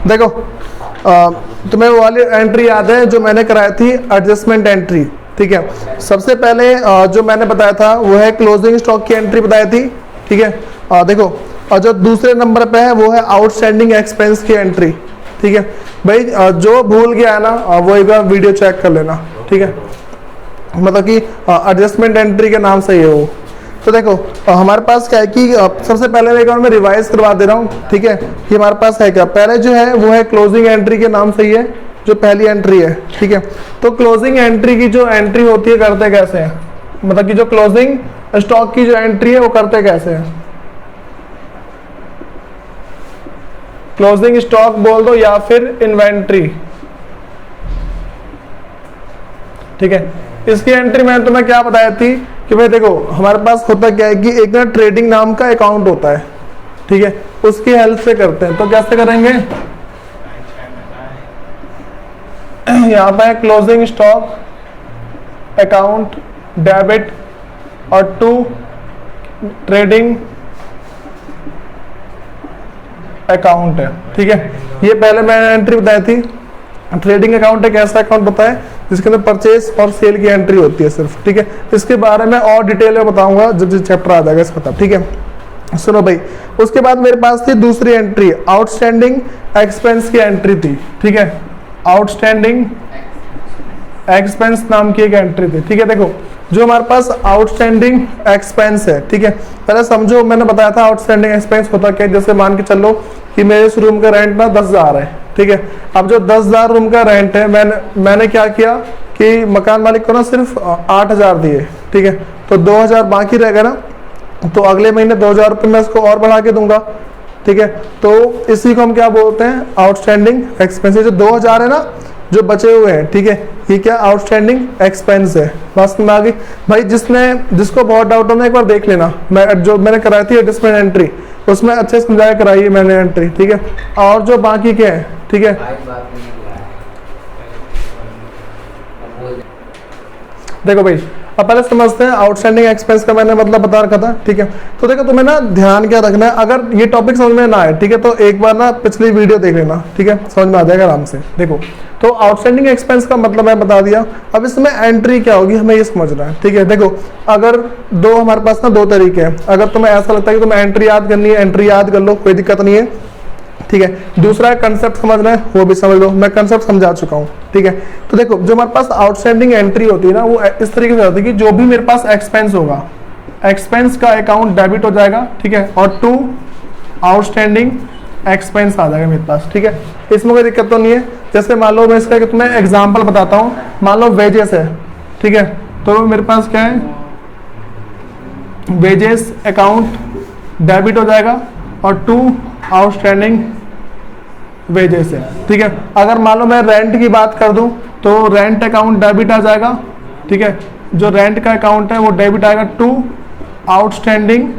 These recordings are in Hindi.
देखो तुम्हें वो वाली एंट्री याद है जो मैंने कराई थी, एडजस्टमेंट एंट्री, ठीक है। सबसे पहले जो मैंने बताया था वो है क्लोजिंग स्टॉक की एंट्री बताई थी, ठीक है। देखो और जो दूसरे नंबर पे है वो है आउटस्टैंडिंग एक्सपेंस की एंट्री, ठीक है। भाई जो भूल गया है ना वो एक बार वीडियो चेक कर लेना, ठीक है। मतलब कि एडजस्टमेंट एंट्री के नाम से ही है वो। तो देखो हमारे पास क्या है कि सबसे पहले एक बार मैं रिवाइज करवा दे रहा हूँ, ठीक है। कि हमारे पास है क्या, पहले जो है वो है क्लोजिंग एंट्री के नाम से ही है, जो पहली एंट्री है, ठीक है। तो क्लोजिंग एंट्री की जो एंट्री होती है करते कैसे हैं, मतलब कि जो क्लोजिंग स्टॉक की जो एंट्री है वो करते कैसे हैं। क्लोजिंग स्टॉक बोल दो या फिर इन्वेंट्री, ठीक है। इसकी एंट्री मैंने तुम्हें क्या बताई थी कि भाई देखो हमारे पास होता क्या है कि एक ना ट्रेडिंग नाम का अकाउंट होता है, ठीक है। उसकी हेल्प से करते हैं। तो कैसे करेंगे, यहाँ पे क्लोजिंग स्टॉक अकाउंट डेबिट और टू ट्रेडिंग अकाउंट है, ठीक है। ये पहले मैंने एंट्री बताई थी। ट्रेडिंग अकाउंट एक ऐसा अकाउंट होता है जिसके अंदर परचेज और सेल की एंट्री होती है सिर्फ, ठीक है। इसके बारे में और डिटेल में बताऊंगा जब चैप्टर आ जाएगा इसका, ठीक है। सुनो भाई, उसके बाद मेरे पास थी दूसरी एंट्री, आउटस्टैंडिंग एक्सपेंस की एंट्री थी, ठीक है। आउटस्टैंडिंग एक्सपेंस नाम की एक एंट्री थी, ठीक है। देखो जो हमारे पास आउटस्टैंडिंग एक्सपेंस है, ठीक है। पहले समझो, मैंने बताया था आउटस्टैंडिंग एक्सपेंस होता क्या है। जैसे मान के चलो कि मेरे इस रूम का रेंट ना 10,000 है, ठीक है। अब जो 10,000 रूम का रेंट है, मैंने क्या किया कि मकान मालिक को ना सिर्फ 8,000 दिए, ठीक है। तो 2,000 बाकी रहेगा ना, तो अगले महीने 2,000 रुपये मैं इसको और बढ़ा के दूंगा, ठीक है। तो इसी को हम क्या बोलते हैं, आउटस्टैंडिंग एक्सपेंस। जो 2,000 है ना जो बचे हुए हैं, ठीक है, ये क्या आउटस्टैंडिंग एक्सपेंस है। बस में आ गई भाई। जिसको बहुत डाउट हो ना एक बार देख लेना, मैं जो मैंने कराई थी एडजस्टमेंट एंट्री, उसमें अच्छे समझाया कराई है मैंने एंट्री, ठीक है। और जो बाकी के हैं, ठीक है। देखो भाई अब पहले समझते हैं आउटस्टैंडिंग एक्सपेंस का मैंने मतलब बता रखा था, ठीक है। तो देखो तुम्हें ना ध्यान क्या रखना है, अगर ये टॉपिक समझ में ना आए, ठीक है, तो एक बार ना पिछली वीडियो देख लेना, ठीक है, समझ में आ जाएगा आराम से। देखो तो आउटस्टैंडिंग एक्सपेंस का मतलब मैं बता दिया। अब इसमें एंट्री क्या होगी हमें ये समझना है, ठीक है। देखो अगर हमारे पास ना दो तरीके हैं। अगर तुम्हें ऐसा लगता है कि तुम्हें एंट्री याद करनी है, एंट्री याद कर लो, कोई दिक्कत नहीं है, ठीक है। दूसरा कंसेप्ट समझना है वो भी समझ लो, मैं कंसेप्ट समझा चुका हूँ, ठीक है। तो देखो जो हमारे पास आउटस्टैंडिंग एंट्री होती है ना वो इस तरीके से होती है कि जो भी मेरे पास एक्सपेंस होगा, एक्सपेंस का अकाउंट डेबिट हो जाएगा, ठीक है, और टू आउटस्टैंडिंग एक्सपेंस आ जाएगा मेरे पास, ठीक है। इसमें कोई दिक्कत तो नहीं है। जैसे मान लो मैं इसका तुम्हें एग्जाम्पल बताता हूँ, मान लो वेजेस है, ठीक है। तो मेरे पास क्या है, वेजेस अकाउंट डेबिट हो जाएगा और टू आउटस्टैंडिंग वेजेस है, ठीक है। अगर मान लो मैं रेंट की बात कर दूं तो रेंट अकाउंट डेबिट आ जाएगा, ठीक है। जो रेंट का अकाउंट है वो डेबिट आएगा टू आउटस्टैंडिंग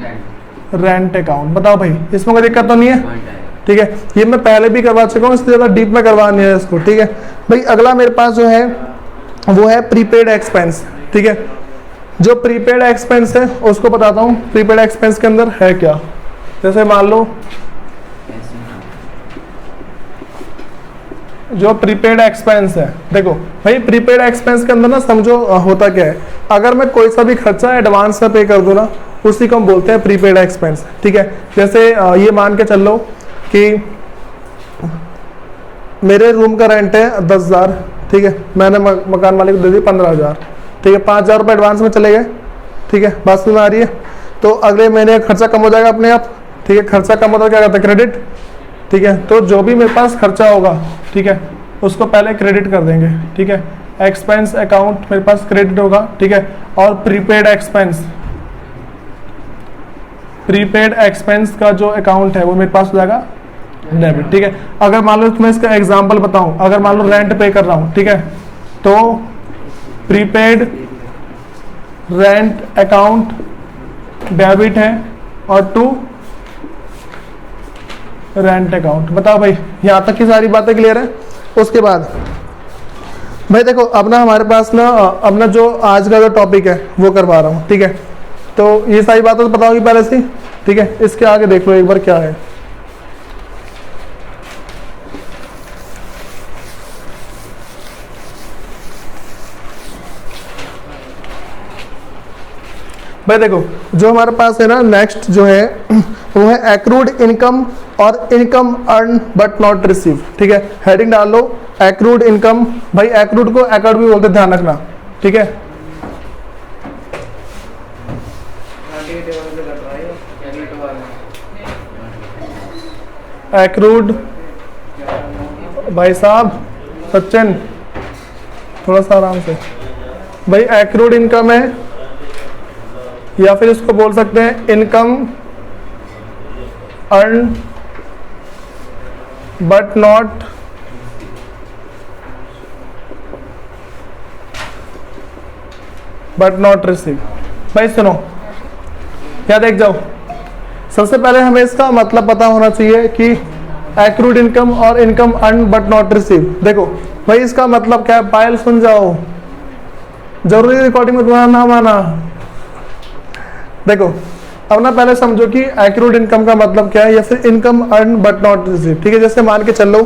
रेंट अकाउंट। बताओ भाई इसमें कोई दिक्कत तो नहीं है, ठीक है। ये मैं पहले भी करवा चुका हूँ, इससे ज़्यादा डीप में करवानी है इसको, ठीक है भाई। अगला मेरे पास जो है वो है प्रीपेड एक्सपेंस, ठीक है। जो प्रीपेड एक्सपेंस है उसको बताता हूँ प्रीपेड एक्सपेंस के अंदर है क्या। जैसे मान लो जो प्रीपेड एक्सपेंस है, देखो भाई प्रीपेड एक्सपेंस के अंदर ना समझो होता क्या है, अगर मैं कोई सा भी खर्चा एडवांस में पे कर दूं ना उसी को हम बोलते हैं प्रीपेड एक्सपेंस, ठीक है। जैसे ये मान के चल लो कि मेरे रूम का रेंट है 10,000, ठीक है। मैंने मकान मालिक को दे दी 15,000, ठीक है। 5,000 रुपये एडवांस में चले गए, ठीक है, बात समझ में आ रही है। तो अगले महीने खर्चा कम हो जाएगा अपने आप, ठीक है। खर्चा कम होता क्या कहते हैं, क्रेडिट, ठीक है। तो जो भी मेरे पास खर्चा होगा, ठीक है, उसको पहले क्रेडिट कर देंगे, ठीक है। एक्सपेंस अकाउंट मेरे पास क्रेडिट होगा, ठीक है। और प्रीपेड एक्सपेंस का जो अकाउंट है वो मेरे पास हो जाएगा डेबिट, ठीक है। अगर मान लो मैं इसका एग्जांपल बताऊं, अगर मान लो रेंट पे कर रहा हूं, ठीक है, तो प्रीपेड रेंट अकाउंट डेबिट है और टू रेंट अकाउंट। बताओ भाई यहाँ तक की सारी बातें क्लियर है। उसके बाद भाई देखो अब ना हमारे पास ना अब ना जो आज का जो टॉपिक है वो करवा रहा हूँ, ठीक है। तो ये सारी बातें तो पता होगी पहले से, ठीक है। इसके आगे देख लो एक बार क्या है। भाई देखो जो हमारे पास है ना नेक्स्ट जो है वो है एक्रूड इनकम और income earn but not receive. ठीक है, हेडिंग डाल लो एक्रूड इनकम। भाई एक्रूड को एकॉर्ड भी बोलते हैं, ध्यान रखना। ठीक है, एक्रूड भाई साहब सचिन थोड़ा सा आराम से। भाई एक्रूड इनकम है या फिर इसको बोल सकते हैं income earn but not receive. भाई सुनो क्या देख जाओ, सबसे पहले हमें इसका मतलब पता होना चाहिए कि एक्रूड इनकम और income earn but not receive. देखो भाई इसका मतलब क्या है, पायल सुन जाओ, जरूरी रिकॉर्डिंग में तुम्हारा नाम आना। देखो अब ना पहले समझो कि एक्रूड इनकम का मतलब क्या है या फिर income earn but not receive. ठीक है, जैसे मान के चलो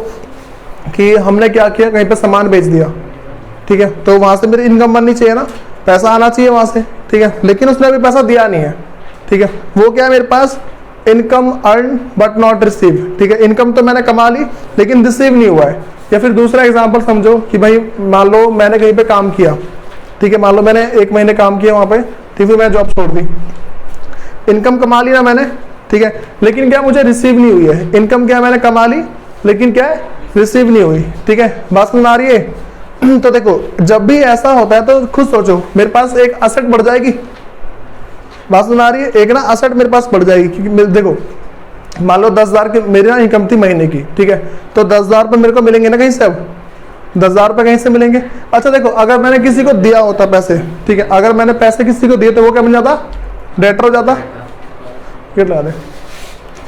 कि हमने क्या किया, कहीं पे सामान बेच दिया। ठीक है, तो वहां से मेरी इनकम बननी चाहिए ना, पैसा आना चाहिए वहां से। ठीक है, लेकिन उसने अभी पैसा दिया नहीं है। ठीक है, वो क्या है मेरे पास income earn but not receive. ठीक है, इनकम तो मैंने कमा ली लेकिन रिसीव नहीं हुआ है। या फिर दूसरा एग्जांपल समझो कि भाई मान लो मैंने कहीं पे काम किया। ठीक है, मान लो मैंने 1 महीने काम किया वहां पे, ठीक है, मैं जॉब छोड़ दी, इनकम कमा ली ना मैंने। ठीक है, लेकिन क्या मुझे रिसीव नहीं हुई है। इनकम क्या मैंने कमा ली लेकिन क्या है रिसीव नहीं हुई। ठीक है, बात समझ आ रही है। तो देखो जब भी ऐसा होता है तो खुद सोचो मेरे पास एक असेट बढ़ जाएगी। बात सुना रही है, एक ना असेट मेरे पास बढ़ जाएगी। क्योंकि देखो मान लो 10,000 की मेरी ना इनकम थी महीने की। ठीक है, तो 10,000 रुपये मेरे को मिलेंगे ना कहीं से, अब 10,000 रुपये कहीं से मिलेंगे। अच्छा देखो अगर मैंने किसी को दिया होता पैसे, ठीक है, अगर मैंने पैसे किसी को दिए तो वो क्या बन जाता, डेटर हो जाता। कितना दे,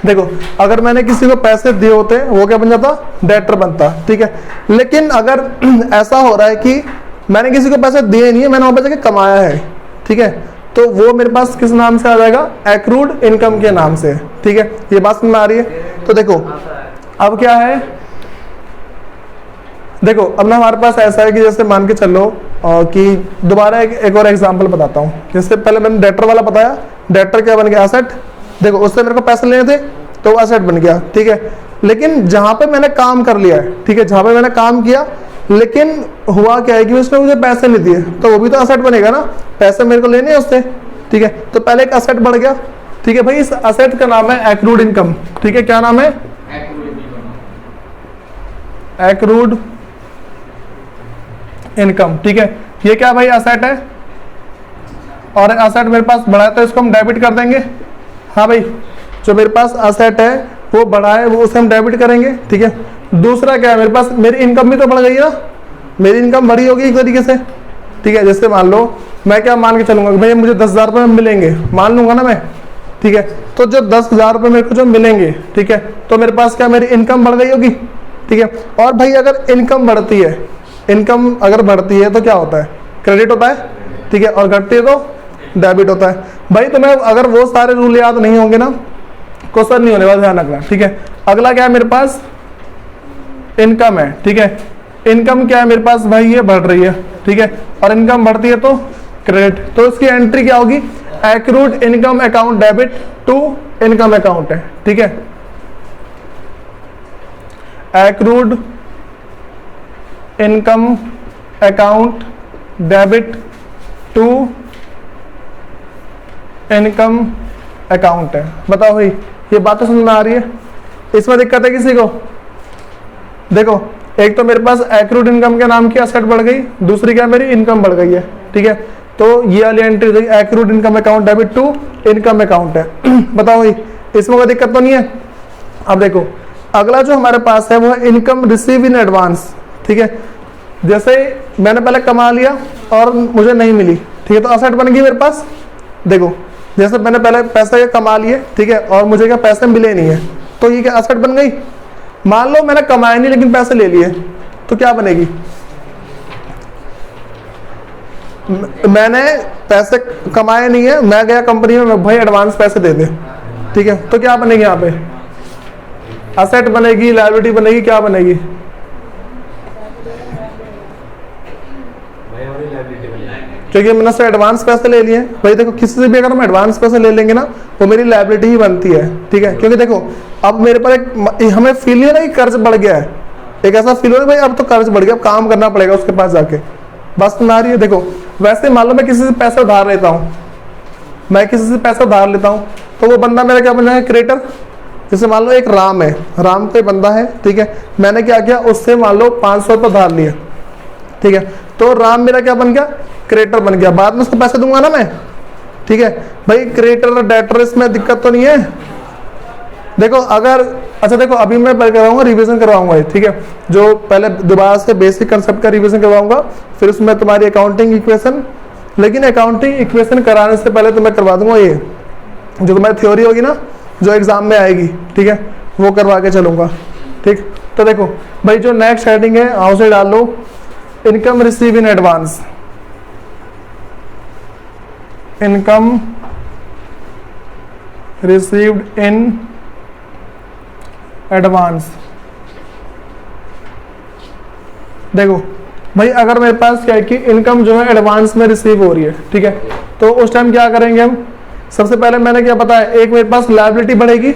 देखो अगर मैंने किसी को पैसे दिए होते वो क्या बन जाता, डेटर बनता। ठीक है, लेकिन अगर ऐसा हो रहा है कि मैंने किसी को पैसे दिए नहीं है, मैंने वहां पर जाके कमाया है। ठीक है, तो वो मेरे पास किस नाम से आ जाएगा, एक्रूड इनकम के नाम से। ठीक है, ये बात समझ में आ रही है। तो देखो अब क्या है, देखो अब ना हमारे पास ऐसा है कि जैसे मान के चलो कि दोबारा एक और एग्जांपल बताता हूँ। जैसे पहले मैंने डेटर वाला बताया, डेटर क्या बन गया, एसेट। देखो उससे मेरे को पैसे लेने थे तो वो एसेट बन गया। ठीक है, लेकिन जहां पे मैंने काम कर लिया है, ठीक है, जहां पे मैंने काम किया लेकिन हुआ क्या है कि उसने मुझे पैसे नहीं दिए, तो वो भी तो एसेट बनेगा ना, पैसे मेरे को लेने हैं उससे। ठीक है, तो पहले एक एसेट बढ़ गया। ठीक है भाई, इस एसेट का नाम है एक्रूड इनकम। ठीक है, क्या नाम है, एक्रूड इनकम। ठीक है, ये क्या भाई एसेट है और एसेट मेरे पास बढ़ा है तो इसको हम डेबिट कर देंगे। हाँ भाई, जो मेरे पास एसेट है वो बढ़ा है वो उसे हम डेबिट करेंगे। ठीक है, दूसरा क्या है मेरे पास, मेरी इनकम भी तो बढ़ गई ना, मेरी इनकम बढ़ी होगी एक तरीके से। ठीक है, जैसे मान लो मैं क्या मान के चलूंगा कि भाई मुझे 10,000 रुपये मिलेंगे, मान लूंगा ना मैं। ठीक है, तो जो 10,000 रुपये मेरे को जो मिलेंगे, ठीक है, तो मेरे पास क्या मेरी इनकम बढ़ गई होगी। ठीक है, और भाई अगर इनकम बढ़ती है, इनकम अगर बढ़ती है तो क्या होता है, क्रेडिट होता है। ठीक है, और घटती है तो डेबिट होता है। भाई तुम्हें अगर वो सारे रूल याद नहीं होंगे ना, क्वेश्चन नहीं होने वाला, ध्यान रखना। ठीक है, अगला क्या है मेरे पास, इनकम है। ठीक है, इनकम क्या है मेरे पास भाई, ये बढ़ रही है। ठीक है, और इनकम बढ़ती है तो क्रेडिट, तो इसकी एंट्री क्या होगी, accrued income account debit to income account है। ठीक है, accrued income account debit to income account है। बताओ भाई ये बात तो समझ में आ रही है, इसमें दिक्कत है किसी को। देखो एक तो मेरे पास एक्रूड इनकम के नाम की एसेट बढ़ गई, दूसरी क्या मेरी इनकम बढ़ गई है। ठीक है, तो ये वाली entry accrued income account debit to income account है। बताओ भाई इसमें कोई दिक्कत तो नहीं है। अब देखो अगला जो हमारे पास है वो है इनकम रिसीव इन एडवांस। ठीक है, जैसे मैंने पहले कमा लिया और मुझे नहीं मिली, ठीक है, तो एसेट बन गई मेरे पास। देखो जैसे मैंने पहले पैसे कमा लिए, ठीक है, और मुझे क्या पैसे मिले नहीं है, तो ये क्या एसेट बन गई। मान लो मैंने कमाए नहीं लेकिन पैसे ले लिए, तो क्या बनेगी, मैंने पैसे कमाए नहीं है, मैं गया कंपनी में, भाई एडवांस पैसे दे दे। ठीक है, तो क्या बनेगी यहाँ पे, एसेट बनेगी, लायबिलिटी बनेगी, क्या बनेगी, क्योंकि मैंने उससे एडवांस पैसे ले लिए। भाई देखो किसी से भी अगर हम एडवांस पैसे ले लेंगे ना वो मेरी लायबिलिटी ही बनती है, ठीक है। क्योंकि देखो अब मेरे पर एक हमें फील नहीं है ना कि कर्ज बढ़ गया है, एक ऐसा फील हो रहा है भाई अब तो कर्ज बढ़ गया, अब काम करना पड़ेगा उसके पास जाके, बस ना रही है। देखो वैसे मान लो मैं किसी से पैसे उधार लेता हूँ, मैं किसी से पैसा उधार लेता हूँ तो वो बंदा मेरा क्या बन जाएगा, क्रेडिटर। जैसे मान लो एक राम है, राम कोई बंदा है, ठीक है, मैंने क्या किया उससे मान लो 500 रुपये उधार लिए, ठीक है, तो राम मेरा क्या बन गया, क्रेडिटर बन गया। बाद में उसको पैसे दूंगा ना मैं, ठीक है। भाई क्रेडिटर और डेटर इसमें दिक्कत तो नहीं है। देखो अगर अच्छा देखो अभी मैं करवाऊंगा रिवीजन करवाऊंगा, ठीक है, जो पहले दोबारा से बेसिक कंसेप्ट का रिवीजन करवाऊंगा, फिर उसमें तुम्हारी अकाउंटिंग इक्वेशन, लेकिन अकाउंटिंग इक्वेशन कराने से पहले तो मैं करवा दूंगा ये जो तुम्हारी थ्योरी होगी ना जो एग्जाम में आएगी, ठीक है, वो करवा के चलूंगा, ठीक। तो देखो भाई जो नेक्स्ट हेडिंग है हाउ से डाल लो, income receive in advance, income received in advance. देखो भाई अगर मेरे पास क्या है कि इनकम जो है एडवांस में रिसीव हो रही है, ठीक है, तो उस टाइम क्या करेंगे हम, सबसे पहले मैंने क्या बताया, एक मेरे पास लायबिलिटी बढ़ेगी,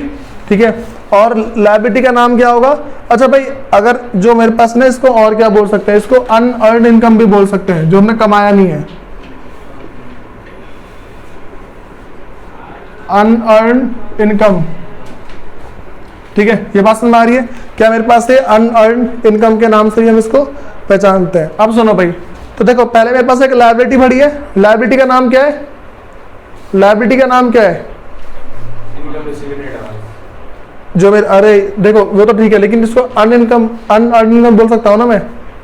ठीक है, और लायबिलिटी का नाम क्या होगा। अच्छा भाई अगर जो मेरे पास ना इसको और क्या बोल सकते हैं, इसको अनअर्न्ड इनकम भी बोल सकते हैं, जो हमने कमाया नहीं है, अनअर्न्ड इनकम, ठीक है। ये बात समझ आ रही है क्या, मेरे पास है अनअर्न्ड इनकम के नाम से ही हम इसको पहचानते हैं। अब सुनो भाई, तो देखो पहले मेरे पास एक लायबिलिटी बढ़ी है, लायबिलिटी का नाम क्या है, लायबिलिटी का नाम क्या है, इनकम रिसीव इन एडवांस। जो मेरे, अरे देखो वो तो ठीक है, लेकिन इसको अनइनकम अनअर्न्ड इनकम बोल सकता हूँ ना मैं,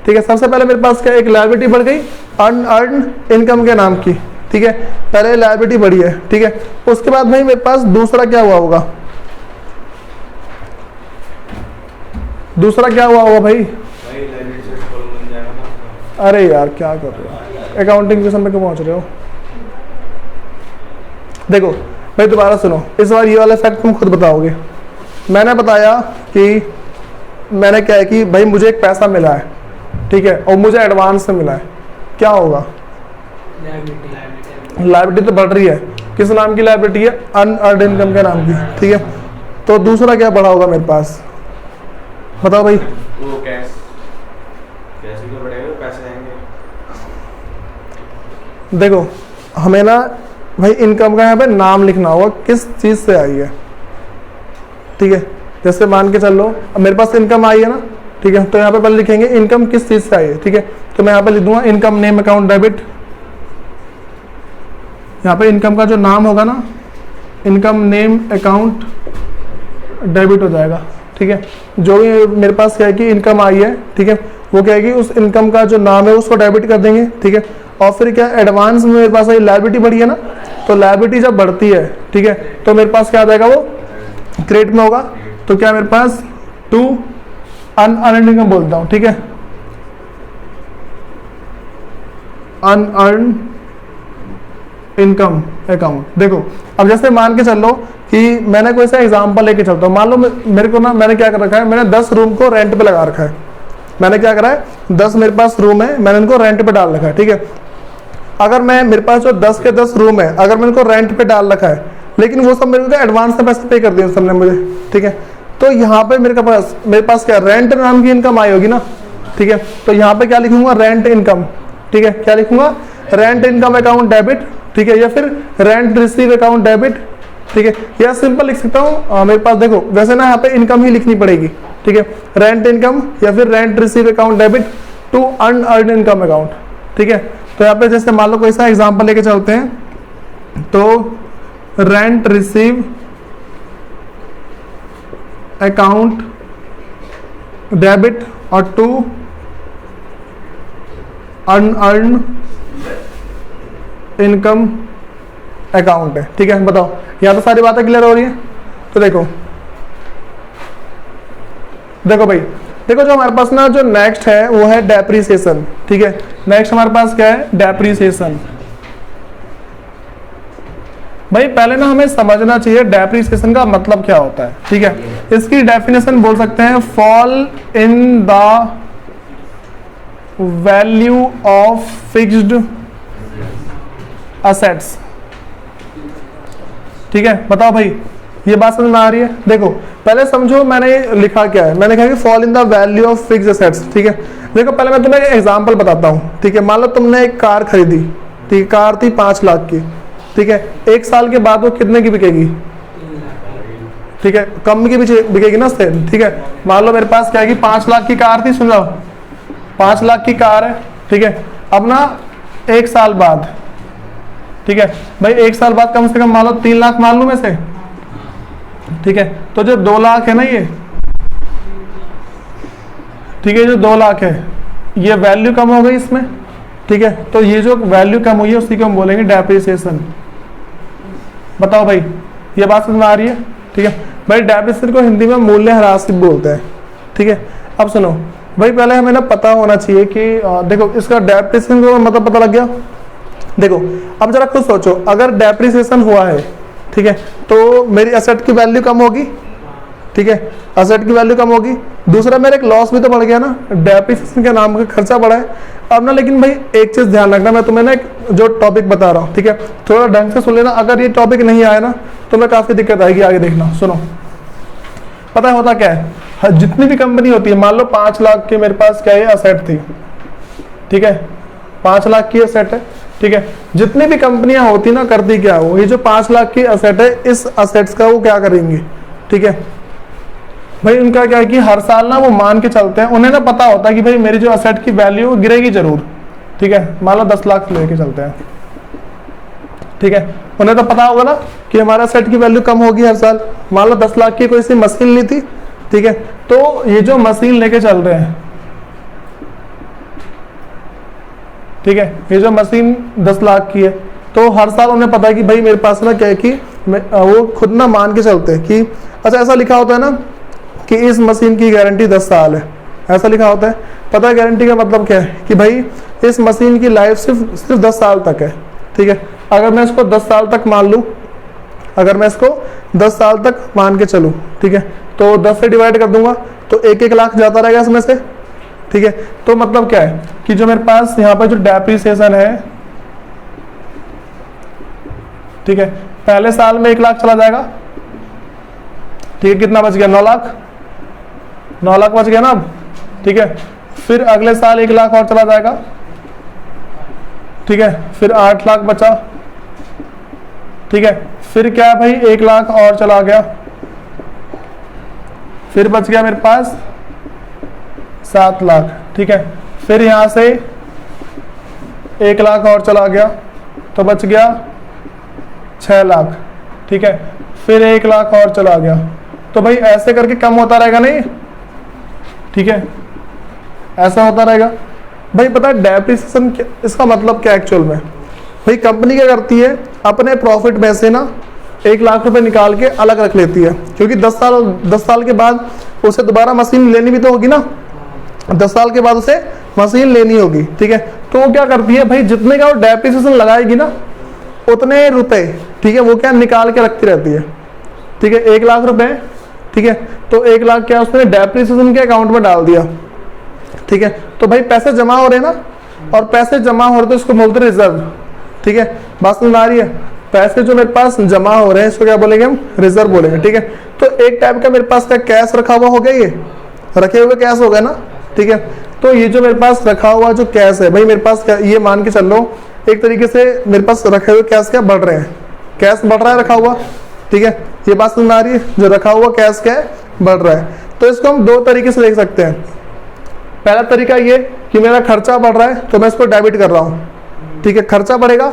ठीक है। सबसे पहले मेरे पास क्या एक लायबिलिटी बढ़ गई अनअर्न्ड इनकम के नाम की, ठीक है, पहले लायबिलिटी बढ़ी है, ठीक है। उसके बाद भाई मेरे पास दूसरा क्या हुआ होगा, दूसरा क्या हुआ होगा भाई, अरे यार क्या कर रहे हो, अकाउंटिंग के समय क्यों पहुंच रहे हो। देखो भाई दोबारा सुनो, इस बार ये वाला फैक्ट तुम खुद बताओगे। मैंने बताया कि मैंने क्या है कि भाई मुझे एक पैसा मिला है, ठीक है, और मुझे एडवांस में मिला है, क्या होगा, लायबिलिटी तो बढ़ रही है, किस नाम की लायबिलिटी है, अनअर्न्ड इनकम के नाम की, ठीक है। तो दूसरा क्या बढ़ा होगा मेरे पास, बताओ भाई। वो कैश ही तो बढ़ेगा, पैसे आएंगे। देखो हमें ना भाई इनकम का यहाँ पे नाम लिखना होगा, किस चीज से आई है, ठीक है। जैसे मान के चल लो अब मेरे पास इनकम आई है ना, ठीक है, तो यहाँ पे पहले लिखेंगे इनकम किस चीज से आई है, ठीक है। तो मैं यहाँ पे लिख दूंगा इनकम नेम अकाउंट डेबिट, यहाँ पे इनकम का जो नाम होगा ना, इनकम नेम अकाउंट डेबिट हो जाएगा, ठीक है। जो भी मेरे पास क्या है कि इनकम आई है, ठीक है, वो क्या है कि उस इनकम का जो नाम है उसको डेबिट कर देंगे, ठीक है। और फिर क्या एडवांस में मेरे पास लायबिलिटी बढ़ी है ना, तो लायबिलिटी जब बढ़ती है, ठीक है, तो मेरे पास क्या आ जाएगा, वो क्रेडिट में होगा। तो क्या मेरे पास टू अनअर्न्ड इनकम बोलता हूँ, ठीक है, अनअर्न्ड इनकम अकाउंट। देखो अब जैसे मान के चल लो कि मैंने कोई सा एग्जांपल लेके चलता हूँ, मान लो मेरे को ना, मैंने क्या कर रखा है, मैंने 10 रूम को रेंट पे लगा रखा है, मैंने क्या करा है 10 मेरे पास रूम है, मैंने इनको रेंट पे डाल रखा है, ठीक है। अगर मैं मेरे पास जो 10 के 10 रूम है, अगर मैं इनको रेंट पे डाल रखा है, लेकिन वो सब मेरे को एडवांस में पैसे पे कर दिए सबने मुझे, ठीक है, तो यहाँ पे मेरे पास क्या रेंट नाम की इनकम आई होगी ना, ठीक है। तो यहाँ पे क्या लिखूंगा, रेंट इनकम, ठीक है, क्या लिखूंगा, रेंट इनकम अकाउंट डेबिट, ठीक है, या फिर रेंट रिसीव अकाउंट डेबिट, ठीक है, या सिंपल लिख सकता हूँ मेरे पास देखो वैसे ना यहाँ पे इनकम ही लिखनी पड़ेगी, ठीक है, रेंट इनकम या फिर rent receive account debit to unearned income account, ठीक है। तो यहाँ पे जैसे मान लो कोई सा एग्जांपल लेके चलते हैं, तो रेंट रिसीव अकाउंट डेबिट और टू अनअर्न्ड इनकम अकाउंट है, ठीक है। बताओ यहाँ तो सारी बातें क्लियर हो रही है। तो देखो भाई देखो जो हमारे पास ना जो नेक्स्ट है वो है डेप्रिसिएशन, ठीक है। नेक्स्ट हमारे पास क्या है, डेप्रिसिएशन। भाई पहले ना हमें समझना चाहिए डेप्रिसिएशन का मतलब क्या होता है, ठीक है। इसकी डेफिनेशन बोल सकते हैं fall in the value of fixed assets. ठीक है, बताओ भाई ये बात समझ में आ रही है? देखो पहले समझो मैंने लिखा क्या है, मैंने कहा कि fall in the value of fixed assets. ठीक है, देखो पहले मैं तुम्हें एक एग्जांपल बताता हूँ। ठीक है, मान लो तुमने एक कार खरीदी, ठीक है, कार थी 5 लाख की। ठीक है, 1 साल के बाद वो कितने की बिकेगी? ठीक है, कम की बिकेगी ना उससे। ठीक है, मान लो मेरे पास क्या है कि 5 लाख की कार थी, सुन लो 5 लाख की कार है। ठीक है, अब ना 1 साल बाद, ठीक है भाई 1 साल बाद कम से कम मान लो 3 लाख मान लूं मैं से। ठीक है, तो जो 2 लाख है ना ये, ठीक है, जो 2 लाख है ये वैल्यू कम हो गई इसमें। ठीक है, तो ये जो वैल्यू कम हुई है उसी को हम बोलेंगे डेप्रिसिएशन। बताओ भाई ये बात समझ में आ रही है? ठीक है भाई, डेप्रिसिएशन को हिंदी में मूल्यह्रास बोलते हैं। ठीक है, अब सुनो भाई, पहले हमें ना पता होना चाहिए कि देखो इसका डेप्रिसिएशन का मतलब पता लग गया। देखो अब जरा खुद सोचो, अगर डेप्रिसिएशन हुआ है, ठीक है, तो मेरी एसेट की वैल्यू कम होगी। ठीक है, एसेट की वैल्यू कम होगी। दूसरा मेरा एक लॉस भी तो बढ़ गया ना, डेप्रिसिएशन के नाम का खर्चा बढ़ा है। अब ना लेकिन भाई एक चीज ध्यान रखना, मैं तुम्हें ना एक जो टॉपिक बता रहा हूँ, ठीक है, थोड़ा ढंग से सुन लेना। अगर ये टॉपिक नहीं आया ना तो मैं काफी दिक्कत आएगी, आगे देखना। सुनो, पता है होता क्या है, जितनी भी कंपनी होती है, मान लो 5 लाख की मेरे पास क्या है असेट थी। ठीक है, 5 लाख की असेट है। ठीक है, जितनी भी कंपनियां होती ना करती क्या हो, ये जो 5 लाख की असेट है, इस असेट्स का वो क्या करेंगे? ठीक है भाई, उनका क्या है कि हर साल ना वो मान के चलते हैं, उन्हें ना पता होता है कि भाई मेरी जो असेट की वैल्यू गिरेगी जरूर। ठीक है, मान लो 10 लाख लेके चलते हैं। ठीक है, उन्हें तो पता होगा ना कि हमारा असेट की वैल्यू कम होगी हर साल। मान लो 10 लाख की कोई सी मशीन ली थी। ठीक है, तो ये जो मशीन लेके चल रहे हैं, ठीक है, ये जो मशीन 10 लाख की है, तो हर साल उन्हें पता है कि भाई मेरे पास ना क्या है कि वो खुद ना मान के चलते हैं कि अच्छा ऐसा लिखा होता है ना कि इस मशीन की गारंटी 10 साल है, ऐसा लिखा होता है। पता है गारंटी का मतलब क्या है कि भाई इस मशीन की लाइफ सिर्फ 10 साल तक है। ठीक है, अगर मैं इसको 10 साल तक मान लूँ, अगर मैं इसको 10 साल तक मान के चलूँ, ठीक है, तो 10 से डिवाइड कर दूंगा तो 1-1 लाख जाता रहेगा इसमें से। ठीक है, तो मतलब क्या है कि जो मेरे पास यहाँ पर जो डेप्रिसिएशन है, ठीक है, पहले साल में 1 लाख चला जाएगा। ठीक है, कितना बच गया? 9 लाख। 9 लाख बच गया ना अब। ठीक है, फिर अगले साल 1 लाख और चला जाएगा। ठीक है, फिर 8 लाख बचा। ठीक है, फिर क्या है भाई 1 लाख और चला गया, फिर बच गया मेरे पास 7 लाख। ठीक है, फिर यहां से 1 लाख और चला गया तो बच गया 6 लाख। ठीक है, फिर 1 लाख और चला गया, तो भाई ऐसे करके कम होता रहेगा नहीं। ठीक है, ऐसा होता रहेगा। भाई पता है डेप्रिसिएशन इसका मतलब क्या एक्चुअल में? भाई कंपनी क्या करती है, अपने प्रॉफिट में से ना 1 लाख रुपए निकाल के अलग रख लेती है, क्योंकि 10 साल के बाद उसे दोबारा मशीन लेनी भी तो होगी ना। 10 साल के बाद उसे मशीन लेनी होगी। ठीक है, तो वो क्या करती है भाई, जितने का वो डेप्रिसिएशन लगाएगी ना उतने रुपए, ठीक है, वो क्या निकाल के रखती रहती है। ठीक है, 1 लाख रुपए, ठीक है, तो 1 लाख क्या उसने डेप्रिसिएशन के अकाउंट में डाल दिया। ठीक है, तो भाई पैसे जमा हो रहे हैं ना, और पैसे जमा हो रहे तो इसको बोलते हैं रिजर्व। ठीक है, बात समझ आ रही है? पैसे जो मेरे पास जमा हो रहे हैं इसको क्या बोलेंगे हम? रिजर्व बोलेंगे। ठीक है, तो एक टाइप का मेरे पास क्या कैश रखा हुआ हो गया, ये रखे हुए कैश हो गया ना। ठीक है, तो ये जो मेरे पास रखा हुआ जो कैश है, भाई मेरे पास ये मान के चल लो एक तरीके से मेरे पास रखे हुए कैश क्या बढ़ रहे हैं, कैश बढ़ रहा है रखा हुआ। ठीक है, ये बात समझ आ रही है? जो रखा हुआ कैश क्या है, बढ़ रहा है। तो इसको हम 2 तरीके से देख सकते हैं। पहला तरीका ये कि मेरा खर्चा बढ़ रहा है तो मैं इसको डेबिट कर रहा हूँ। ठीक है, खर्चा बढ़ेगा।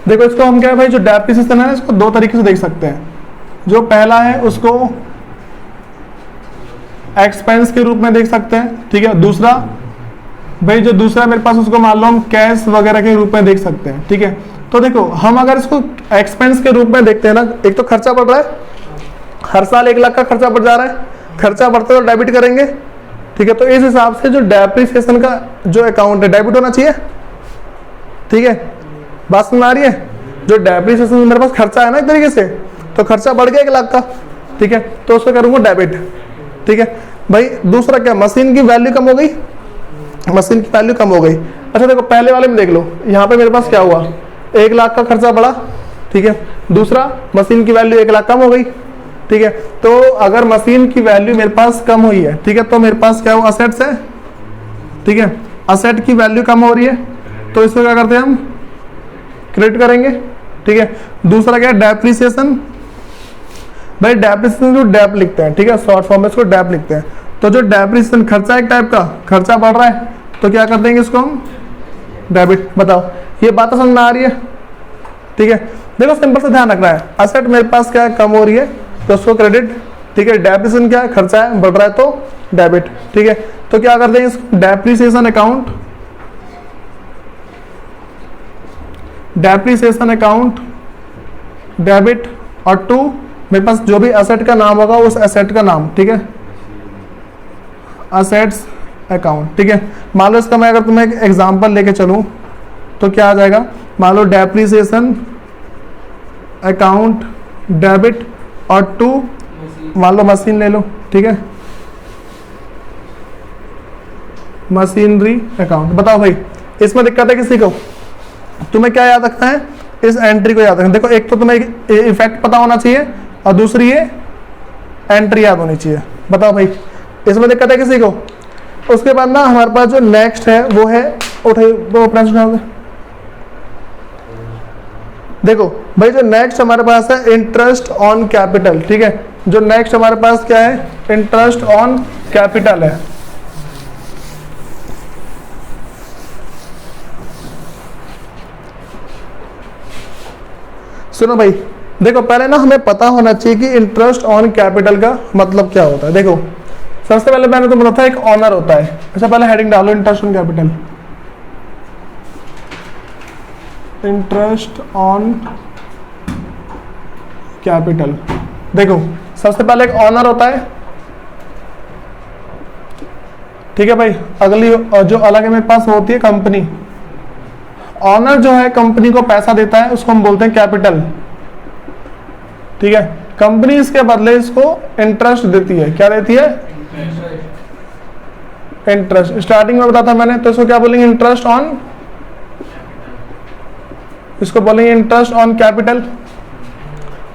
देखो इसको हम क्या है भाई, जो डेप्रिसिएशन है इसको 2 तरीके से देख सकते हैं। जो पहला है उसको एक्सपेंस के रूप में देख सकते हैं। ठीक है, दूसरा भाई जो दूसरा मेरे पास उसको मान लो हम कैश वगैरह के रूप में देख सकते हैं। ठीक है, तो देखो हम अगर इसको एक्सपेंस के रूप में देखते हैं ना, एक तो खर्चा बढ़ रहा है, हर साल 1 लाख का खर्चा बढ़ जा रहा है, खर्चा बढ़ता है तो डेबिट करेंगे। ठीक है, तो इस हिसाब से जो डेप्रिसिएशन का जो अकाउंट है डेबिट होना चाहिए। ठीक है, बात समझ आ रही है? जो डेप्रिसिएशन मेरे पास खर्चा है ना एक तरीके से, तो खर्चा बढ़ गया 1 लाख का। ठीक है, तो उसको करूंगा डेबिट। ठीक है भाई, दूसरा क्या, मशीन की वैल्यू कम हो गई, मशीन की वैल्यू कम हो गई। अच्छा देखो पहले वाले में देख लो, यहाँ पे मेरे पास क्या हुआ, 1 लाख का खर्चा बढ़ा, ठीक है। दूसरा, मशीन की वैल्यू 1 लाख कम हो गई, ठीक है। तो अगर मशीन की वैल्यू मेरे पास कम हुई है, ठीक है, तो मेरे पास क्या हो, असेट्स है, ठीक है। असेट की वैल्यू कम हो रही है, तो इसको क्या करते हैं हम, क्रेडिट करेंगे, ठीक है। दूसरा क्या है, डेप्रिसिएशन। भाई डेप्रिसिएशन को डेप लिखते हैं, ठीक है, शॉर्ट फॉर्म में इसको डेप लिखते हैं। तो जो डेप्रिसिएशन खर्चा, एक टाइप का खर्चा बढ़ रहा है, तो क्या कर देंगे इसको हम, डेबिट। बताओ, ये बात समझ में आ रही है, ठीक है। देखो सिंपल से ध्यान रखना है, असेट मेरे पास क्या है, कम हो रही है, तो उसको क्रेडिट, ठीक है। डेप्रिसिएशन क्या है, खर्चा है, बढ़ रहा है, तो डेबिट, ठीक है। तो क्या कर देंगे इसको, depreciation account, depreciation account debit, और टू मेरे पास जो भी एसेट का नाम होगा उस एसेट का नाम, ठीक है, असेट्स अकाउंट, ठीक है। मान लो इसका मैं अगर तुम्हें एक एग्जांपल लेके चलूं तो क्या आ जाएगा, मान लो डेप्रिसिएशन अकाउंट डेबिट और टू, मान लो मशीन ले लो, ठीक है, मशीनरी अकाउंट। बताओ भाई इसमें दिक्कत है किसी को, तुम्हें क्या याद रखना है, इस एंट्री को याद रखना। देखो एक तो तुम्हें इफेक्ट पता होना चाहिए और दूसरी ये एंट्री याद होनी चाहिए। बताओ भाई इसमें दिक्कत है किसी को। उसके बाद ना हमारे पास जो नेक्स्ट है वो है, उठाइए वो फ्रेंड्स उठाओगे। देखो भाई जो नेक्स्ट हमारे पास है इंटरेस्ट ऑन कैपिटल, ठीक है। जो नेक्स्ट हमारे पास क्या है, इंटरेस्ट ऑन कैपिटल है। सुनो भाई, देखो पहले ना हमें पता होना चाहिए कि इंटरेस्ट ऑन कैपिटल का मतलब क्या होता है। देखो सबसे पहले मैंने तो बताया था एक ऑनर होता है। अच्छा पहले हेडिंग डालो, interest on capital, interest on capital. देखो सबसे पहले एक ऑनर होता है, ठीक है भाई। अगली जो अलग है मेरे पास होती है कंपनी। ऑनर जो है कंपनी को पैसा देता है, उसको हम बोलते हैं कैपिटल, ठीक है। कंपनी इसके बदले इसको इंटरेस्ट देती है। क्या देती है, इंटरेस्ट। स्टार्टिंग में बताया था मैंने, तो इसको क्या बोलेंगे, इंटरेस्ट ऑन, इसको बोलेंगे इंटरेस्ट ऑन कैपिटल।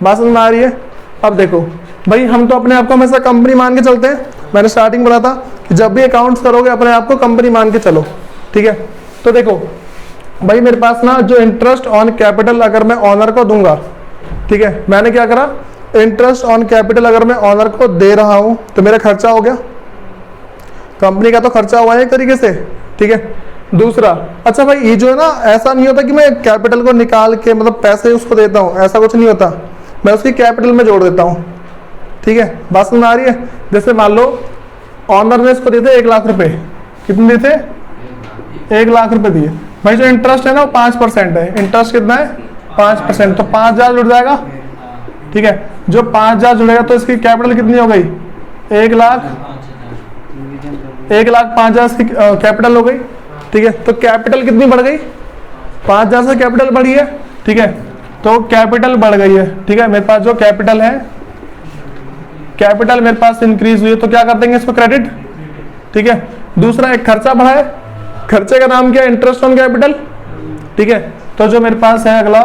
बात समझ में आ रही है। अब देखो भाई हम तो अपने आप को हमेशा कंपनी मान के चलते हैं। मैंने स्टार्टिंग बोला था कि जब भी अकाउंट्स करोगे अपने आप को कंपनी मान के चलो, ठीक है। तो देखो भाई मेरे पास ना जो इंटरेस्ट ऑन कैपिटल अगर मैं ऑनर को दूंगा, ठीक है, मैंने क्या करा, इंटरेस्ट ऑन कैपिटल अगर मैं ऑनर को दे रहा हूं तो मेरा खर्चा हो गया, कंपनी का तो खर्चा हुआ है एक तरीके से, ठीक है। दूसरा, अच्छा भाई ये जो है ना, ऐसा नहीं होता कि मैं कैपिटल को निकाल के मतलब पैसे उसको देता हूँ, ऐसा कुछ नहीं होता, मैं उसकी कैपिटल में जोड़ देता हूँ, ठीक है। बात समझ आ रही है। जैसे मान लो ऑनर ने इसको दिए थे 1 लाख रुपए, कितने दिए थे, 1 लाख रुपए दिए। भाई जो इंटरेस्ट है ना वो 5% है। इंटरेस्ट कितना है, 5%, तो 5,000 जुड़ जाएगा, ठीक है। जो 5,000 जुड़ेगा तो इसकी कैपिटल कितनी हो गई, 1 लाख, 1,05,000 इसकी कैपिटल हो गई, ठीक है। तो कैपिटल कितनी बढ़ गई, 5,000 से कैपिटल बढ़ी है, ठीक है। तो कैपिटल बढ़ गई है, ठीक है। मेरे पास जो कैपिटल है, कैपिटल मेरे पास इंक्रीज हुई है, तो क्या कर देंगे इसको क्रेडिट, ठीक है। दूसरा एक खर्चा बढ़ा है, खर्चे का नाम क्या है, इंटरेस्ट ऑन कैपिटल, ठीक है। तो जो मेरे पास है अगला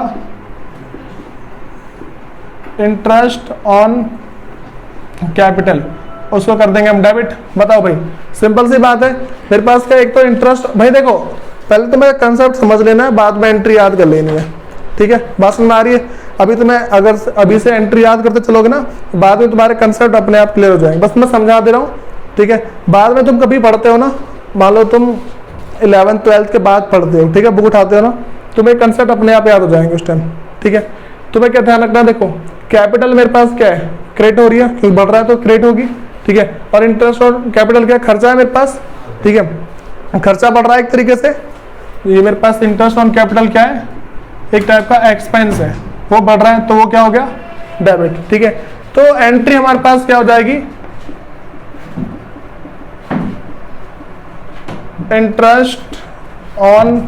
इंटरेस्ट ऑन कैपिटल, उसको कर देंगे हम डेबिट। बताओ भाई सिंपल सी बात है। मेरे पास क्या, एक तो इंटरेस्ट, भाई देखो पहले तो मेरा कंसेप्ट समझ लेना है, बाद में एंट्री याद कर लेनी है, ठीक है। बात समझ में आ रही है। अभी तुम्हें अगर अभी से एंट्री याद करते चलोगे ना, बाद में तुम्हारे कंसेप्ट अपने आप क्लियर हो जाएंगे। बस मैं समझा दे रहा हूँ, ठीक है। बाद में तुम कभी पढ़ते हो ना, मान लो तुम 11th 12th के बाद पढ़ते हो, ठीक है, बुक उठाते हो ना, तुम्हें कंसेप्ट अपने आप याद हो जाएंगे उस टाइम, ठीक है। तुम्हें क्या ध्यान रखना है, देखो कैपिटल मेरे पास क्या है, क्रेडिट हो रही है, क्योंकि बढ़ रहा है तो क्रेडिट होगी, ठीक है। और इंटरेस्ट और कैपिटल क्या, खर्चा है मेरे पास, ठीक है। खर्चा बढ़ रहा है एक तरीके से, ये मेरे पास इंटरेस्ट ऑन कैपिटल क्या है, एक टाइप का एक्सपेंस है, वो बढ़ रहा है, तो वो क्या हो गया, डेबिट, ठीक है। तो एंट्री हमारे पास क्या हो जाएगी, interest on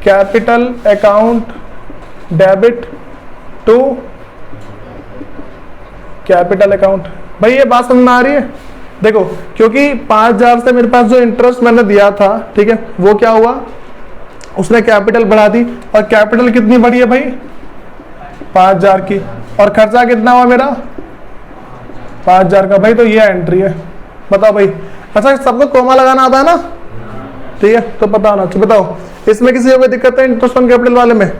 capital account debit to capital account. भाई ये बात समझ में आ रही है। देखो क्योंकि 5,000 से मेरे पास जो इंटरेस्ट मैंने दिया था, ठीक है, वो क्या हुआ, उसने कैपिटल बढ़ा दी, और कैपिटल कितनी बढ़ी है भाई 5000 की, और खर्चा कितना हुआ मेरा 5000 का भाई। तो ये एंट्री है, बताओ भाई। अच्छा सबको कोमा लगाना आता है ना, ठीक है, तो पता होना चाहिए। बताओ इसमें किसी को कोई दिक्कत है इंटरेस्ट ऑन कैपिटल वाले में?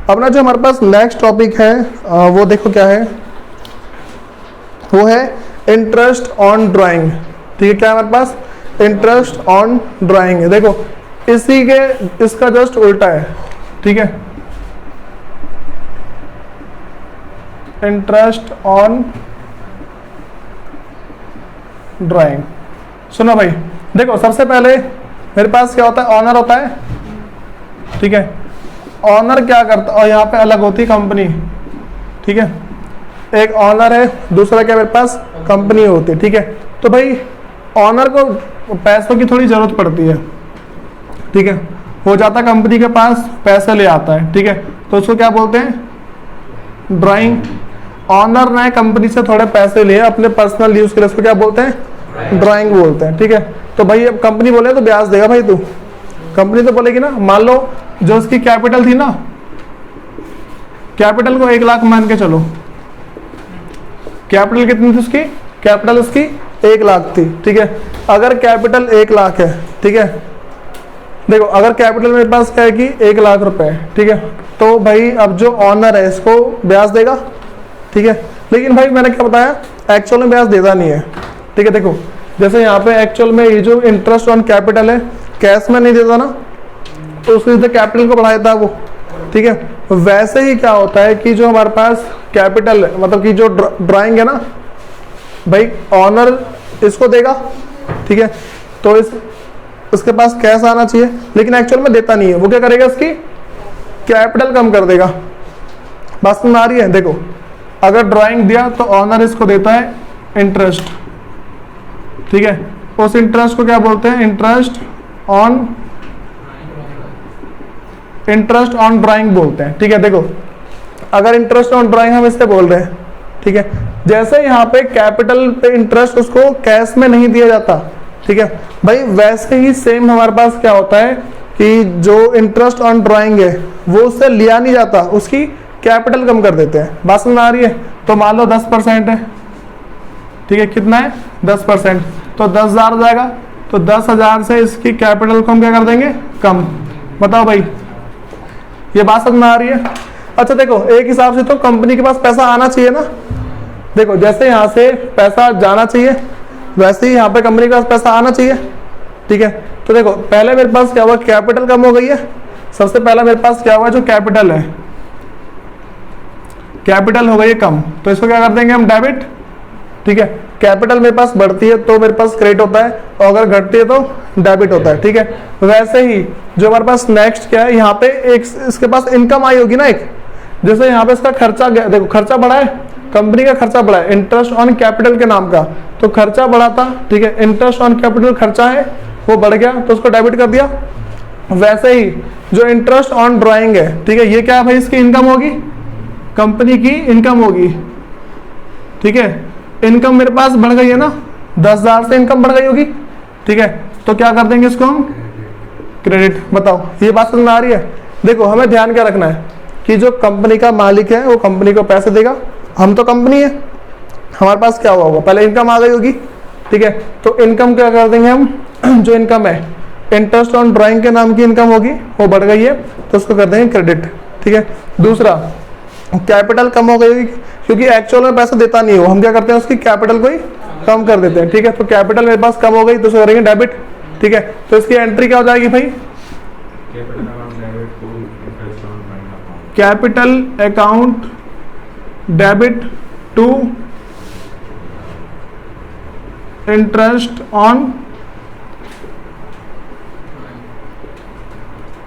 अपना जो हमारे पास नेक्स्ट टॉपिक है वो देखो क्या है, वो है इंटरेस्ट ऑन ड्राइंग। ठीक है, क्या हमारे पास इंटरेस्ट ऑन ड्राइंग है। देखो इसी के इसका जस्ट उल्टा है, ठीक है, इंटरेस्ट ऑन ड्राइंग। सुनो भाई, देखो सबसे पहले मेरे पास क्या होता है, ऑनर होता है, ठीक है। ऑनर क्या करता है, और यहाँ पे अलग होती है कंपनी, ठीक है। एक ऑनर है, दूसरा क्या मेरे पास कंपनी होती है, ठीक है। तो भाई ऑनर को पैसों की थोड़ी जरूरत पड़ती है, ठीक है, हो जाता है कंपनी के पास, पैसे ले आता है, ठीक है, तो उसको क्या बोलते हैं ड्राइंग। ऑनर ने कंपनी से थोड़े पैसे लिए अपने पर्सनल यूज के लिए, उसको क्या बोलते हैं ड्राइंग बोलते हैं, ठीक है। तो भाई अब कंपनी बोले तो ब्याज देगा भाई तू, कंपनी तो बोलेगी ना। मान लो जो उसकी कैपिटल थी ना, कैपिटल को 1 लाख मान के चलो, कैपिटल कितनी थी उसकी, कैपिटल उसकी 1 लाख थी, ठीक है। अगर कैपिटल 1 लाख है, ठीक है, देखो अगर कैपिटल मेरे पास क्या है कि 1 लाख रुपए है, ठीक है, तो भाई अब जो ऑनर है इसको ब्याज देगा, ठीक है। लेकिन भाई मैंने क्या बताया, एक्चुअल में ब्याज देता नहीं है, ठीक है। देखो जैसे यहाँ पे एक्चुअल में ये जो इंटरेस्ट ऑन कैपिटल है कैश में नहीं देता ना, तो उसकी कैपिटल को बढ़ा देता है वो, ठीक है। वैसे ही क्या होता है कि जो हमारे पास कैपिटल है, मतलब कि जो ड्राइंग है ना भाई, ऑनर इसको देगा, ठीक है, तो इसके पास कैश आना चाहिए, लेकिन एक्चुअल में देता नहीं है। वो क्या करेगा, इसकी कैपिटल कम कर देगा। बात समझ आ रही है? देखो अगर ड्राइंग दिया तो ऑनर इसको देता है इंटरेस्ट, ठीक है, उस इंटरेस्ट को क्या बोलते हैं इंटरेस्ट ऑन ड्राइंग बोलते हैं, ठीक है। देखो अगर इंटरेस्ट ऑन ड्राइंग हम इससे बोल रहे हैं, ठीक है, जैसे यहाँ पे कैपिटल पे इंटरेस्ट उसको कैश में नहीं दिया जाता, ठीक है भाई, वैसे ही सेम हमारे पास क्या होता है कि जो इंटरेस्ट ऑन ड्राइंग है वो उससे लिया नहीं जाता, उसकी कैपिटल कम कर देते हैं। बात समझ आ रही है? तो मान लो 10% है, ठीक है, कितना है 10%, तो 10,000 हो जाएगा, तो 10,000 से इसकी कैपिटल को हम क्या कर देंगे कम। बताओ भाई ये बात समझ में आ रही है? अच्छा देखो एक हिसाब से तो कंपनी के पास पैसा आना चाहिए ना, देखो जैसे यहाँ से पैसा जाना चाहिए वैसे ही यहाँ पे कंपनी के पास पैसा आना चाहिए, ठीक है। तो देखो पहले मेरे पास क्या हुआ, कैपिटल कम हो गई है। सबसे पहला मेरे पास क्या हुआ, जो कैपिटल है, कैपिटल हो गई है कम, तो इसको क्या कर देंगे हम डेबिट, ठीक है। कैपिटल मेरे पास बढ़ती है तो मेरे पास क्रेडिट होता है, और अगर घटती है तो डेबिट होता है, ठीक है। वैसे ही जो हमारे पास नेक्स्ट क्या है, यहाँ पे एक इसके पास इनकम आई होगी ना एक, जैसे यहाँ पे इसका खर्चा गया, देखो खर्चा बढ़ा है, कंपनी का खर्चा बढ़ा है इंटरेस्ट ऑन कैपिटल के नाम का, तो खर्चा बढ़ा था, ठीक है, इंटरेस्ट ऑन कैपिटल खर्चा है वो बढ़ गया तो उसको डेबिट कर दिया। वैसे ही जो इंटरेस्ट ऑन ड्राइंग है, ठीक है, ये क्या है भाई, इसकी इनकम होगी, कंपनी की इनकम होगी, ठीक है। इनकम मेरे पास बढ़ गई है ना, 10,000 से इनकम बढ़ गई होगी, ठीक है, तो क्या कर देंगे इसको हम क्रेडिट। बताओ ये बात समझ में आ रही है? देखो हमें ध्यान क्या रखना है कि जो कंपनी का मालिक है वो कंपनी को पैसे देगा, हम तो कंपनी है, हमारे पास क्या हुआ होगा, पहले इनकम आ गई होगी, ठीक है, तो इनकम क्या कर देंगे हम, जो इनकम है इंटरेस्ट ऑन ड्राइंग के नाम की इनकम होगी वो बढ़ गई है तो उसको कर देंगे क्रेडिट, ठीक है। दूसरा कैपिटल कम हो गई होगी क्योंकि एक्चुअल में पैसा देता नहीं है वो, हम क्या करते हैं उसकी कैपिटल को ही कम कर देते हैं, ठीक है। तो कैपिटल मेरे पास कम हो गई तो उसको करेंगे डेबिट, ठीक है। तो इसकी एंट्री क्या हो जाएगी भाई, capital account debit to interest on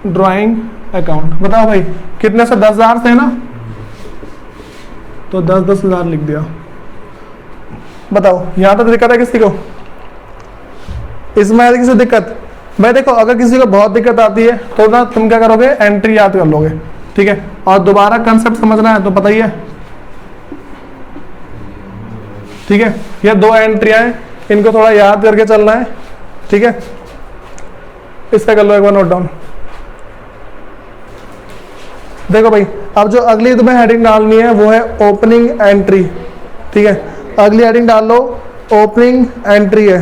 drawing account. बताओ भाई कितने से 10,000 से है ना, तो 10,000 लिख दिया। बताओ यहां तक दिक्कत है किसी को, इसमें किसी दिक्कत? मैं देखो अगर किसी को बहुत दिक्कत आती है तो ना तुम क्या करोगे, एंट्री याद कर लोगे, ठीक है, और दोबारा कंसेप्ट समझना है तो पता ही है, ठीक है। ये 2 एंट्रियां हैं, इनको थोड़ा याद करके चलना है, ठीक है। इसका कर लो एक बार नोट डाउन। देखो भाई, अब जो अगली तुम्हें हेडिंग डालनी है वो है ओपनिंग एंट्री, ठीक है। अगली हेडिंग डाल लो, ओपनिंग एंट्री है।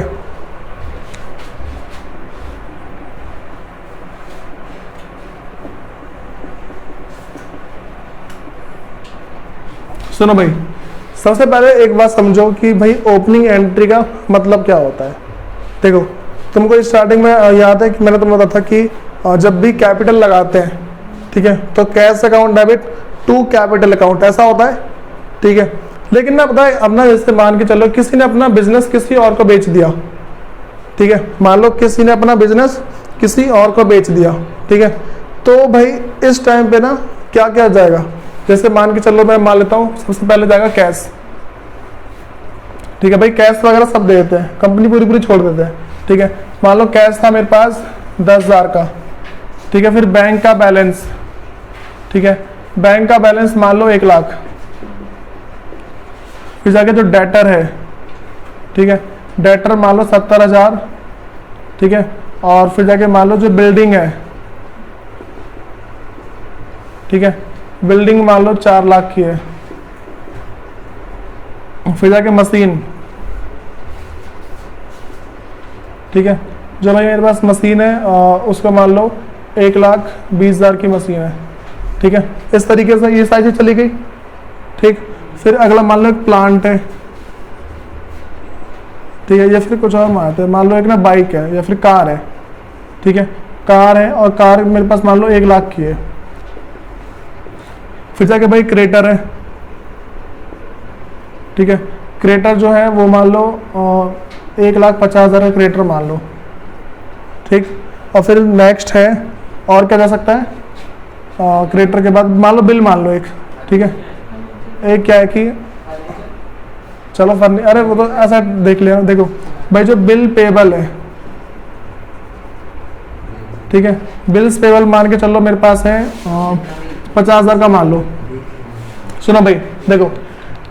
सुनो भाई, सबसे पहले एक बात समझो कि भाई ओपनिंग एंट्री का मतलब क्या होता है। देखो, तुमको स्टार्टिंग में याद है कि मैंने तुम्हें बताया था कि जब भी कैपिटल लगाते हैं, ठीक है, तो cash account debit to capital account ऐसा होता है, ठीक है। लेकिन ना पता है, अपना जैसे मान के चलो किसी ने अपना बिजनेस किसी और को बेच दिया, ठीक है, मान लो किसी ने अपना बिजनेस किसी और को बेच दिया, ठीक है, तो भाई इस टाइम पे ना क्या क्या जाएगा, जैसे मान के चलो मैं मान लेता हूँ, सबसे पहले जाएगा कैश, ठीक है भाई, कैश वगैरह सब दे देते हैं, कंपनी पूरी पूरी छोड़ देते हैं, ठीक है। मान लो कैश था मेरे पास 10,000 का, ठीक है, फिर बैंक का बैलेंस, ठीक है, बैंक का बैलेंस मान लो 1 लाख, फिर जाके जो डेटर है, ठीक है, डेटर मान लो 70,000, ठीक है, और फिर जाके मान लो जो बिल्डिंग है, ठीक है, बिल्डिंग मान लो 4 लाख की है, फिर जाके मशीन, ठीक है, जो भाई मेरे पास मशीन है उसको मान लो 1,20,000 की मशीन है, ठीक है। इस तरीके से ये सारी चीज चली गई, ठीक। फिर अगला मान लो एक प्लांट है, ठीक है, या फिर कुछ और मानते हैं, मान लो एक ना बाइक है या फिर कार है, ठीक है, कार है और कार मेरे पास मान लो 1 लाख की है। फिर जाके भाई क्रेटर है, ठीक है, क्रेटर जो है वो मान लो 1,50,000 का क्रेटर मान लो, ठीक। और फिर नेक्स्ट है, और क्या जा सकता है, क्रेटर के बाद मान लो बिल मान लो एक, ठीक है, एक क्या है कि चलो फर्नी, अरे वो तो ऐसा देख लेना, देखो भाई जो बिल पेबल है, ठीक है, बिल्स पेबल मान के चलो मेरे पास है 50,000 का मान लो। सुनो भाई, देखो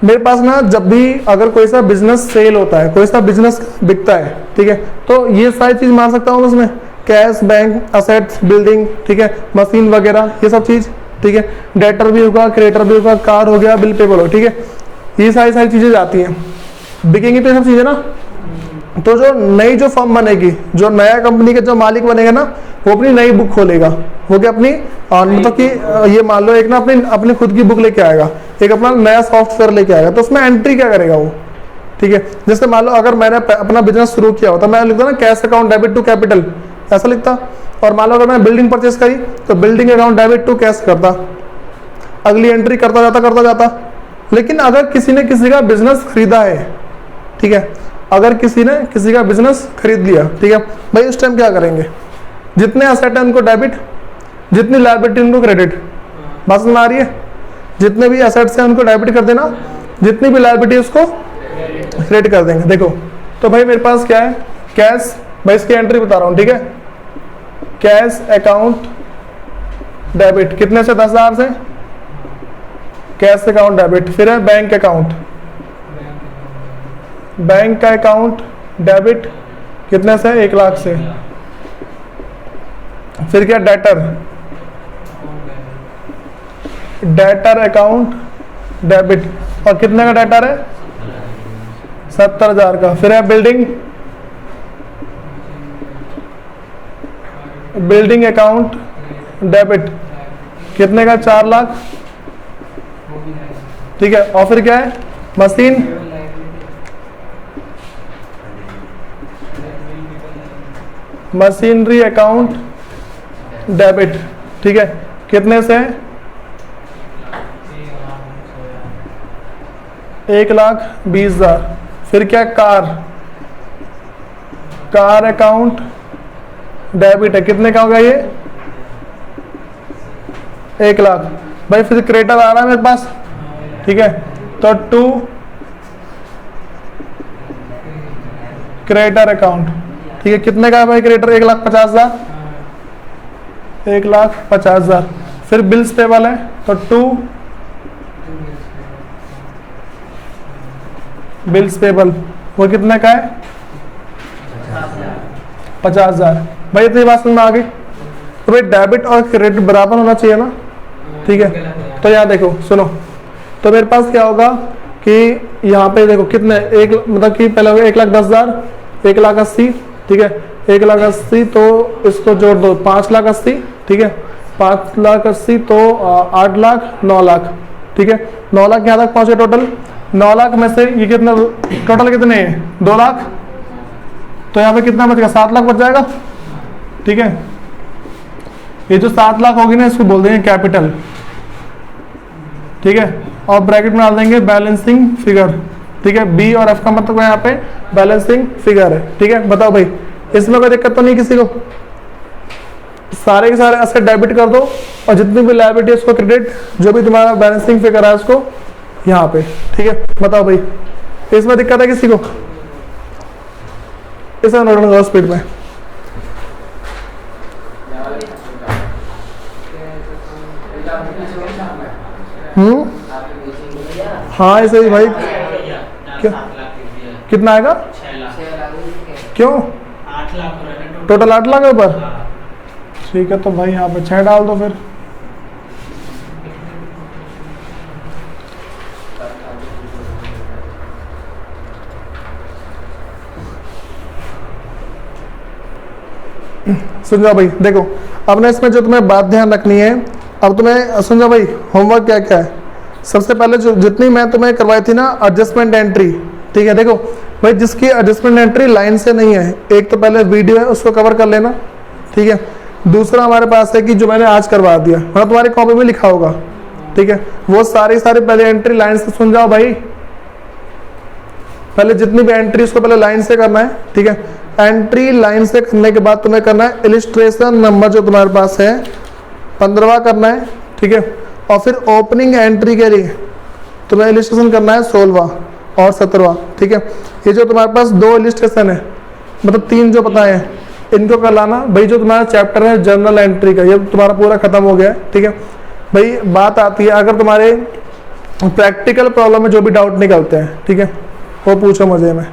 मेरे पास ना जब भी अगर कोई सा बिजनेस सेल होता है, कोई सा बिजनेस बिकता है, ठीक है, तो ये सारी चीज मान सकता हूँ उसमें, कैश, बैंक, असेट्स, बिल्डिंग, ठीक है, मशीन वगैरह, ये सब चीज, ठीक है, डेटर भी होगा, क्रेडिटर भी होगा, कार हो गया, बिल पेबल हो, ठीक है, ये सारी चीजें जाती हैं, बिकेंगी तो ये सब चीजें ना। तो जो नई जो फर्म बनेगी, जो नया कंपनी का जो मालिक बनेगा ना, वो अपनी नई बुक खोलेगा, वो क्या अपनी मतलब कि ये मान लो एक ना अपनी खुद की बुक लेके आएगा, एक अपना नया सॉफ्टवेयर लेके आएगा, तो उसमें एंट्री क्या करेगा वो, ठीक है। जैसे मान लो अगर मैंने अपना बिजनेस शुरू किया होता, मैं लिखता ना cash account debit to capital, ऐसा लिखता। और मान लो अगर मैंने बिल्डिंग परचेस करी तो building account debit to cash करता, अगली एंट्री करता जाता। लेकिन अगर किसी ने किसी का बिजनेस खरीदा है, ठीक है, अगर किसी ने किसी का बिजनेस खरीद लिया, ठीक है भाई, उस टाइम क्या करेंगे, जितने असेट है उनको डेबिट, जितनी लायबिलिटी उनको क्रेडिट। बात समझ में आ रही है? जितने भी असेट्स हैं उनको डेबिट कर देना, जितनी भी लायबिलिटी उसको क्रेडिट कर देंगे। देखो तो भाई मेरे पास क्या है, कैश, भाई इसकी एंट्री बता रहा हूँ, ठीक है, कैश अकाउंट डेबिट कितने से, 10,000 से, कैश अकाउंट डेबिट। फिर है बैंक अकाउंट, बैंक का अकाउंट डेबिट कितने से, 1 लाख से। फिर क्या, डेटर, डेटर अकाउंट डेबिट, और कितने का डेटर है, 70,000 का। फिर है बिल्डिंग, बिल्डिंग अकाउंट डेबिट कितने का, 4 लाख, ठीक है। और फिर क्या है, मशीन, मशीनरी अकाउंट डेबिट, ठीक है, कितने से, 1,20,000। फिर क्या, कार, कार अकाउंट डेबिट है, कितने का होगा ये, 1 लाख। भाई फिर क्रेडिटर आ रहा है मेरे पास, ठीक है, तो 2 क्रेडिटर अकाउंट, ठीक है, कितने का है भाई क्रेडिटर, 1,50,000, 1,50,000। फिर बिल्स पेबल है तो 2 बिल्स पेबल, वो कितने का है, 50,000। भाई इतनी बात समझ में आ गई। तो भाई डेबिट और क्रेडिट बराबर होना चाहिए ना, ठीक है। तो यहाँ देखो सुनो, तो मेरे पास क्या होगा कि यहाँ पे देखो कितने एक मतलब कि पहले होगा 1,10,000, 1,80,000, ठीक है, 1,80,000 तो इसको जोड़ दो 5,80,000, ठीक है, 5,80,000 तो 8 लाख 9 लाख, ठीक है, 9 लाख यहाँ तक पहुंचे टोटल। 9 लाख में से ये कितना टोटल कितने हैं 2 लाख, तो यहाँ पे कितना बचेगा 7 लाख बच जाएगा, ठीक है। ये जो 7 लाख होगी ना इसको बोल देंगे कैपिटल, ठीक है, और ब्रैकेट में डाल देंगे बैलेंसिंग फिगर, ठीक है। बी और एफ का मतलब यहाँ पे बैलेंसिंग फिगर है, ठीक है। बताओ भाई इसमें कोई दिक्कत तो नहीं किसी को? सारे के सारे एसेट डेबिट कर दो और जितनी भी लायबिलिटी है उसको क्रेडिट, जो भी तुम्हारा बैलेंसिंग फिगर है उसको यहाँ पे, ठीक है। बताओ भाई इसमें दिक्कत है किसी को? इसे नोट करो स्पीड में। हाँ ऐसे ही भाई, क्या कितना आएगा? 6 लाख। क्यों? 8 लाख हो रहा है टोटल 8 लाख है ऊपर, ठीक है। तो भाई यहाँ पे 6 डाल दो फिर। सुन जाओ भाई, देखो अब ना इसमें जो तुम्हें बात ध्यान रखनी है, अब तुम्हें सुन जाओ भाई होमवर्क क्या क्या है। सबसे पहले जो जितनी मैं तुम्हें करवाई थी ना एडजस्टमेंट एंट्री, ठीक है। देखो भाई जिसकी एडजस्टमेंट एंट्री लाइन से नहीं है, एक तो पहले वीडियो है उसको कवर कर लेना, ठीक है। दूसरा हमारे पास है कि जो मैंने आज करवा दिया, मतलब तुम्हारी कॉपी में लिखा होगा, ठीक है, वो सारी पहले एंट्री लाइन से सुन जाओ भाई। पहले जितनी भी एंट्री उसको पहले लाइन से करना है, ठीक है। एंट्री लाइन से करने के बाद तुम्हें करना है इलिस्ट्रेशन नंबर जो तुम्हारे पास है 15वां करना है, ठीक है। और फिर ओपनिंग एंट्री के लिए तुम्हें इलिस्ट्रेशन करना है 16वां और 17वां, ठीक है। ये जो तुम्हारे पास 2 इलिस्ट्रेशन है, मतलब 3 जो पता है इनको कर लाना भाई। जो तुम्हारा चैप्टर है जर्नल एंट्री का ये तुम्हारा पूरा खत्म हो गया है, ठीक है भाई। बात आती है अगर तुम्हारे प्रैक्टिकल प्रॉब्लम में जो भी डाउट निकलते हैं, ठीक है, वो पूछो मुझे में,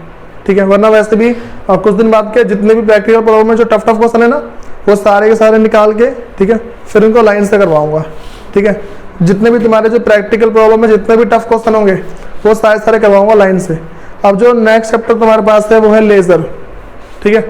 ठीक है। वरना वैसे भी कुछ दिन बाद के जितने भी प्रैक्टिकल प्रॉब्लम में जो टफ क्वेश्चन है ना वो सारे के सारे निकाल के, ठीक है, फिर उनको लाइन से करवाऊंगा, ठीक है। जितने भी तुम्हारे जो प्रैक्टिकल प्रॉब्लम में जितने भी टफ क्वेश्चन होंगे वो सारे करवाऊंगा लाइन से। अब जो नेक्स्ट चैप्टर तुम्हारे पास है वो है लेजर, ठीक है।